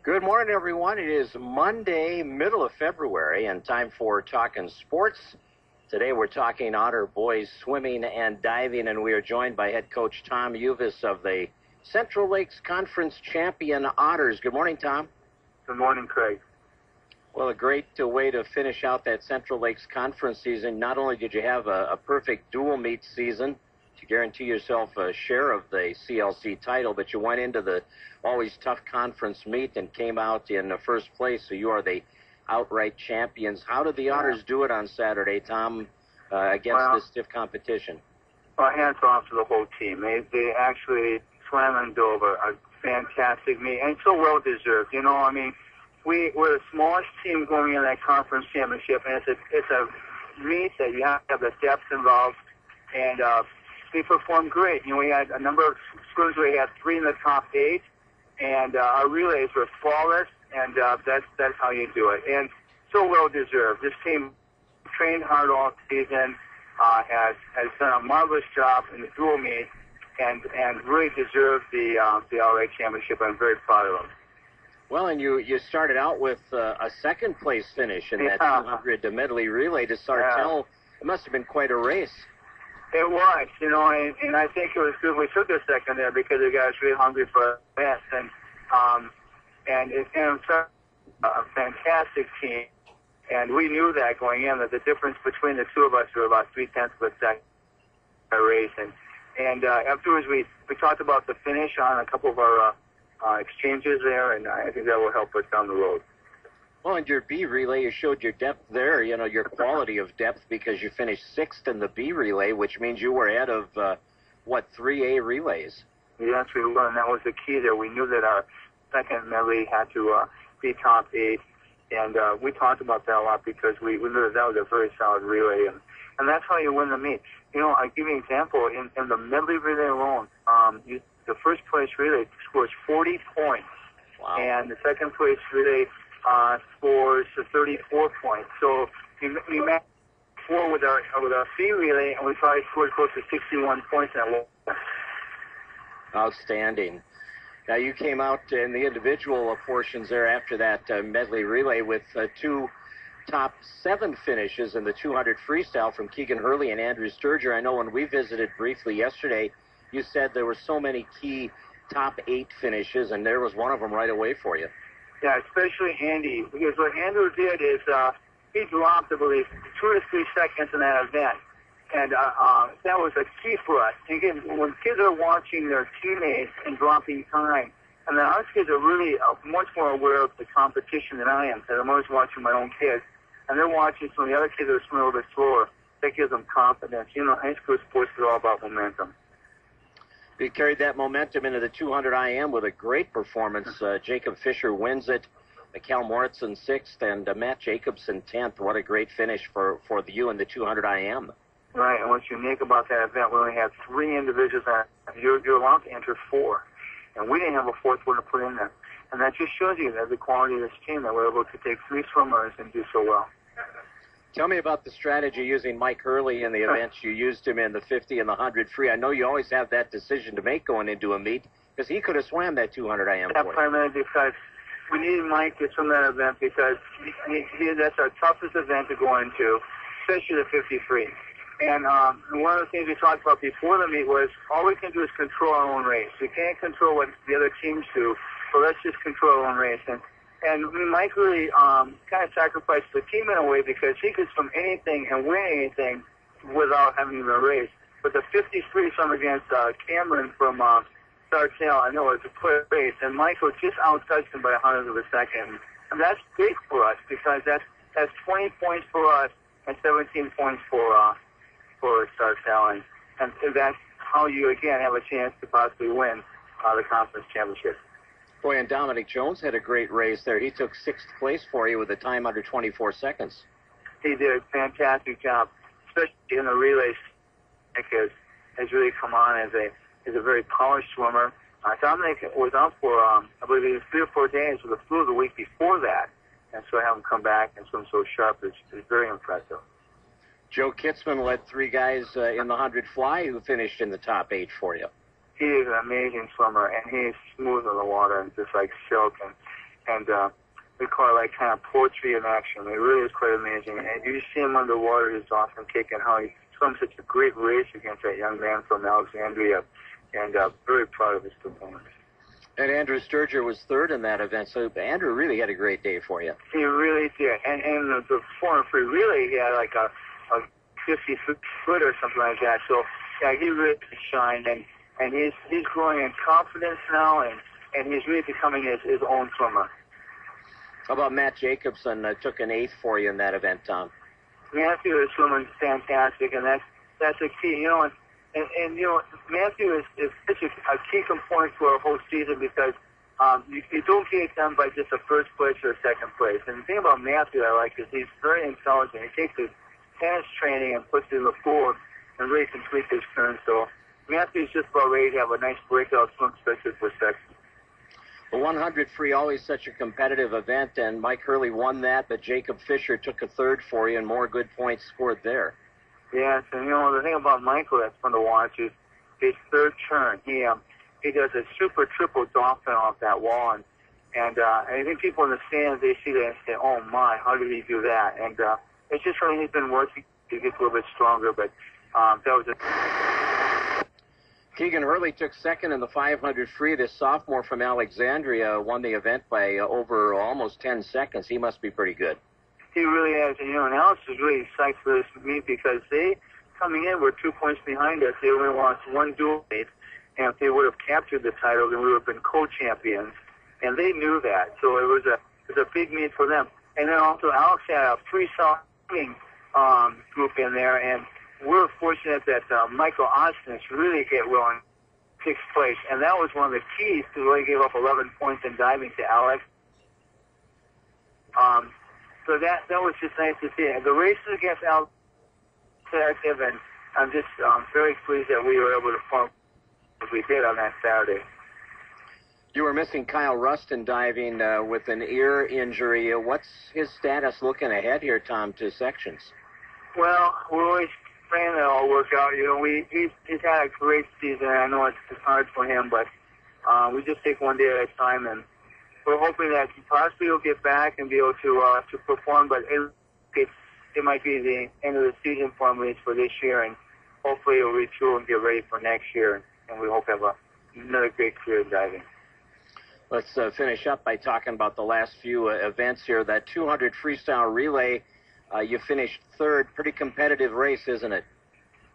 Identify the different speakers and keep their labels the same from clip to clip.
Speaker 1: Good morning, everyone. It is Monday, middle of February, and time for Talkin Sports. Today we're talking Otter boys swimming and diving, and we are joined by head coach Tom Uvaas of the Central Lakes Conference champion Otters. Good morning, Tom.
Speaker 2: Good morning, Craig.
Speaker 1: Well, a great way to finish out that Central Lakes Conference season. Not only did you have a perfect dual meet season to guarantee yourself a share of the CLC title, but you went into the always tough conference meet and came out in the first place, so you are the outright champions. How did the Otters do it on Saturday, Tom, against this stiff competition?
Speaker 2: Well, hands off to the whole team. They actually swam and dove a fantastic meet, and so well deserved. You know, I mean, we're the smallest team going in that conference championship, and it's a meet that you have to have the depth involved, and we performed great. You know, we had a number of swims where we had 3 in the top 8, and our relays were flawless, and that's how you do it. And so well deserved. This team trained hard all season, has done a marvelous job in the dual meet, and really deserved the outright championship. I'm very proud of them.
Speaker 1: Well, and you started out with a second place finish in that 200 medley relay to Sartell. It must have been quite a race.
Speaker 2: It was, you know, and I think it was good we took a second there because the guys really hungry for best, and it's a fantastic team, and we knew that going in, that the difference between the two of us were about 0.3 of a second a race, and afterwards we talked about the finish on a couple of our exchanges there, and I think that will help us down the road.
Speaker 1: Well, in your B relay, you showed your depth there, you know, your quality of depth, because you finished 6th in the B relay, which means you were ahead of, 3A relays.
Speaker 2: Yes, we were, and that was the key there. We knew that our second medley had to be top 8, and we talked about that a lot because we knew that was a very solid relay, and that's how you win the meet. You know, I'll give you an example. In the medley relay alone, the first place relay scores 40 points,
Speaker 1: wow.
Speaker 2: And the second place relay scores 34 points. So we matched 4 with our C relay, and we probably scored close to 61 points in that one.
Speaker 1: Outstanding. Now, you came out in the individual portions there after that medley relay with 2 top 7 finishes in the 200 freestyle from Keegan Hurley and Andrew Sturger. I know when we visited briefly yesterday, you said there were so many key top 8 finishes, and there was one of them right away for you.
Speaker 2: Yeah, especially Andy, because what Andrew did is he dropped, I believe, 2 to 3 seconds in that event, and that was a key for us. And again, when kids are watching their teammates and dropping time, and then our kids are really much more aware of the competition than I am, because I'm always watching my own kids, and they're watching some of the other kids that are swimming a little bit slower. That gives them confidence. You know, high school sports is all about momentum.
Speaker 1: You carried that momentum into the 200 IM with a great performance. Jacob Fisher wins it, Cal Moritzen 6th, and Matt Jacobson 10th. What a great finish for you in the 200 IM.
Speaker 2: Right, and what's unique about that event, we only had 3 individuals. You're allowed to enter 4, and we didn't have a 4th one to put in there. And that just shows you that the quality of this team, that we're able to take 3 swimmers and do so well.
Speaker 1: Tell me about the strategy using Mike Hurley in the events. You used him in the 50 and the 100 free. I know you always have that decision to make going into a meet, because he could have swam that 200 IM for you.
Speaker 2: Primarily because we needed Mike to swim that event, because that's our toughest event to go into, especially the 50 free. And one of the things we talked about before the meet was all we can do is control our own race. We can't control what the other teams do, so let's just control our own race. And Mike really kind of sacrificed the team in a way, because he could swim anything and win anything without having to race. But the 50 free swim against Cameron from Sartell, I know it's a clear race, and Michael just outtouched him by 100th of a second. And that's big for us, because that's 20 points for us and 17 points for Sartell, and that's how you again have a chance to possibly win the conference championship.
Speaker 1: Boy, and Dominic Jones had a great race there. He took 6th place for you with a time under 24 seconds.
Speaker 2: He did a fantastic job, especially in the relays. Has really come on as a very polished swimmer. Dominic was out for, I believe it was 3 or 4 days with the flu the week before that, and so to have him come back and swim so sharp is very impressive.
Speaker 1: Joe Kitzman led 3 guys in the 100 fly who finished in the top 8 for you.
Speaker 2: He is an amazing swimmer, and he's smooth in the water and just like silk. and we call it like kind of poetry in action. It really is quite amazing. And you see him underwater, his awesome kick, and how he swam such a great race against that young man from Alexandria, and very proud of his performance.
Speaker 1: And Andrew Sturger was third in that event, so Andrew really had a great day for you.
Speaker 2: He really did. And the 4 and free relay, he had like a 50-foot or something like that. So, yeah, he really shined, and he's growing in confidence now, and he's really becoming his own swimmer.
Speaker 1: How about Matt Jacobson took an 8th for you in that event, Tom?
Speaker 2: Matthew is swimming fantastic, and that's a key, and Matthew is such a key component to our whole season because you don't get it done by just a first place or a second place. And the thing about Matthew I like is he's very intelligent. He takes his tennis training and puts it in the pool and really completes his turn. So Matthew's just about ready to have a nice breakout swim, especially for section.
Speaker 1: The 100 free, always such a competitive event, and Mike Hurley won that, but Jacob Fisher took a 3rd for you, and more good points scored there. Yes,
Speaker 2: and the thing about Michael that's fun to watch is his 3rd turn. He does a super triple dolphin off that wall, and I think people in the stands, they see that and say, oh my, how did he do that? And it's just really he's been working to get a little bit stronger, but that was
Speaker 1: Keegan Hurley took 2nd in the 500 free. This sophomore from Alexandria won the event by over almost 10 seconds. He must be pretty good.
Speaker 2: He really has. And Alex is really psyched for this meet because they, coming in, were 2 points behind us. They only lost 1 dual meet, and if they would have captured the title, then we would have been co-champions. And they knew that, so it was a big meet for them. And then also Alex had a freestyle group in there, and we're fortunate that Michael Osnes really get well in 6th place, and that was one of the keys to really give up 11 points in diving to Alex. So that was just nice to see. And the races against Alex were active, and I'm just very pleased that we were able to perform as we did on that Saturday.
Speaker 1: You were missing Kyle Rust in diving with an ear injury. What's his status looking ahead here, Tom, to sections?
Speaker 2: Well, we're always praying that all work out. He's had a great season. I know it's hard for him, but we just take one day at a time, and we're hoping that possibly he'll get back and be able to perform. But it might be the end of the season for him at least for this year, and hopefully he'll retool and get ready for next year. And we hope to have another great career in diving.
Speaker 1: Let's finish up by talking about the last few events here. That 200 freestyle relay. You finished 3rd. Pretty competitive race, isn't it?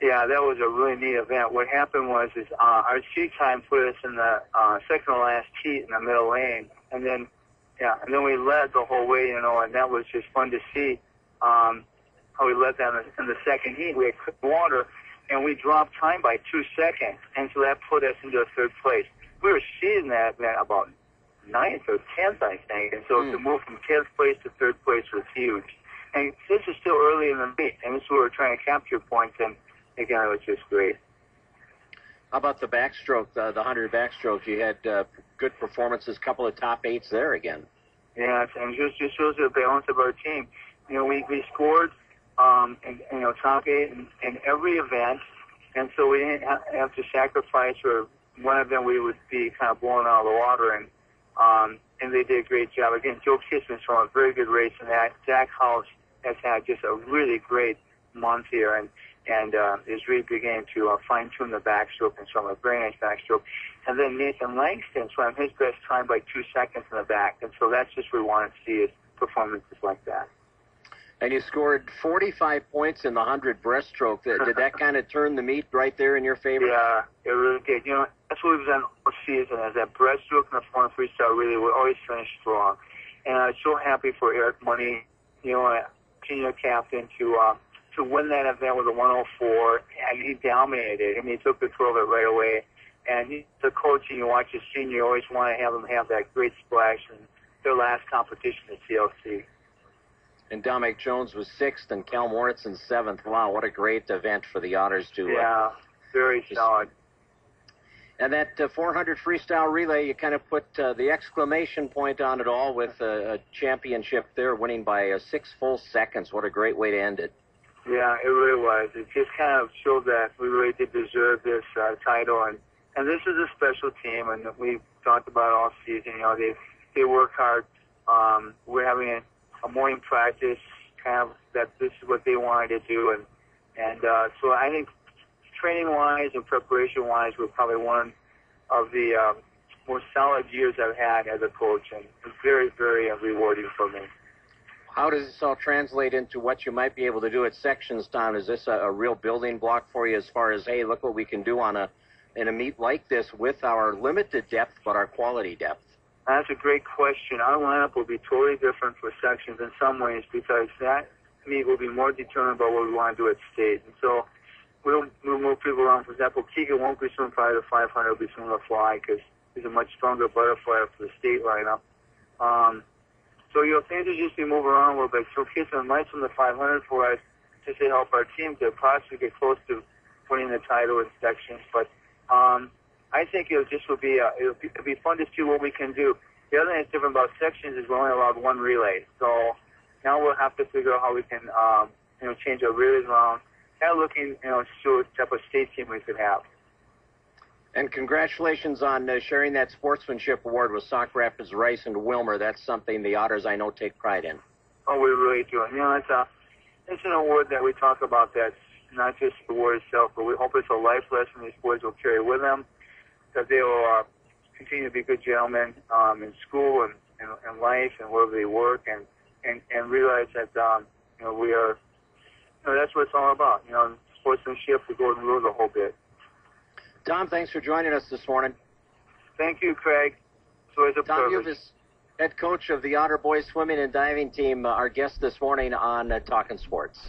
Speaker 2: Yeah, that was a really neat event. What happened was our seat time put us in the second to last heat in the middle lane, and then we led the whole way, and that was just fun to see how we led them in the second heat. We had clear water, and we dropped time by 2 seconds, and so that put us into 3rd place. We were seeing that event about 9th or 10th, I think, and so to move from 10th place to 3rd place was huge. And this is still early in the meet, and this is where we're trying to capture points, and again, it was just great.
Speaker 1: How about the backstroke, the 100 backstroke? You had good performances, couple of top 8s there again.
Speaker 2: Yeah, and just shows the balance of our team. We scored top 8 in every event, and so we didn't have to sacrifice, or one of them we would be kind of blown out of the water, and they did a great job. Again, Joe Kissman's from a very good race in that. Zach House has had just a really great month here, and is really beginning to fine-tune the backstroke and swim a very nice backstroke. And then Nathan Langston swam his best time by 2 seconds in the back, and so that's just what we want to see is performances like that.
Speaker 1: And you scored 45 points in the 100 breaststroke. Did that kind of turn the meet right there in your favor?
Speaker 2: Yeah, it really did. That's what we've done all season, is that breaststroke and the 4 and freestyle really will always finish strong. And I'm so happy for Eric Money, senior captain, to win that event with a 104, and he dominated. I mean, he took control of it right away. And the coach, and you watch his senior, you always want to have them have that great splash in their last competition at CLC.
Speaker 1: And Dominic Jones was 6th, and Cal Moritzen 7th. Wow, what a great event for the Otters to.
Speaker 2: Yeah, very solid.
Speaker 1: And that 400 freestyle relay, you kind of put the exclamation point on it all with a championship there, winning by 6 full seconds. What a great way to end it.
Speaker 2: Yeah, it really was. It just kind of showed that we really did deserve this title. And this is a special team, and we've talked about it all season. they work hard. We're having a morning practice, kind of that this is what they wanted to do, and so I think training-wise and preparation-wise, we're probably one of the more solid years I've had as a coach, and it's very, very rewarding for me.
Speaker 1: How does this all translate into what you might be able to do at sections, Tom? Is this a real building block for you as far as, hey, look what we can do in a meet like this with our limited depth but our quality depth?
Speaker 2: That's a great question. Our lineup will be totally different for sections in some ways because that meet will be more determined by what we want to do at state. And so we'll move people around. For example, Keegan won't be swimming probably the 500, will be swimming the fly because he's a much stronger butterfly for the state lineup. So, things will just be moving around a little bit. So Kirsten might swim the 500 for us just to help our team to possibly get close to winning the title in sections. But I think it'll be fun to see what we can do. The other thing that's different about sections is we're only allowed one relay. So now we'll have to figure out how we can, change our relays around. Kind of looking, to see what type of state team we could have.
Speaker 1: And congratulations on sharing that sportsmanship award with Sauk Rapids, Rice, and Wilmer. That's something the Otters, I know, take pride in.
Speaker 2: Oh, we really do. It's an award that we talk about that's not just the award itself, but we hope it's a life lesson these boys will carry with them, that they will continue to be good gentlemen in school and life and wherever they work, and realize that we are. That's what it's all about. Sportsmanship, the golden rule, the whole bit.
Speaker 1: Tom, thanks for joining us this morning.
Speaker 2: Thank you, Craig. It's always a privilege.
Speaker 1: Tom Uvaas, head coach of the Otter boys swimming and diving team, our guest this morning on Talkin Sports.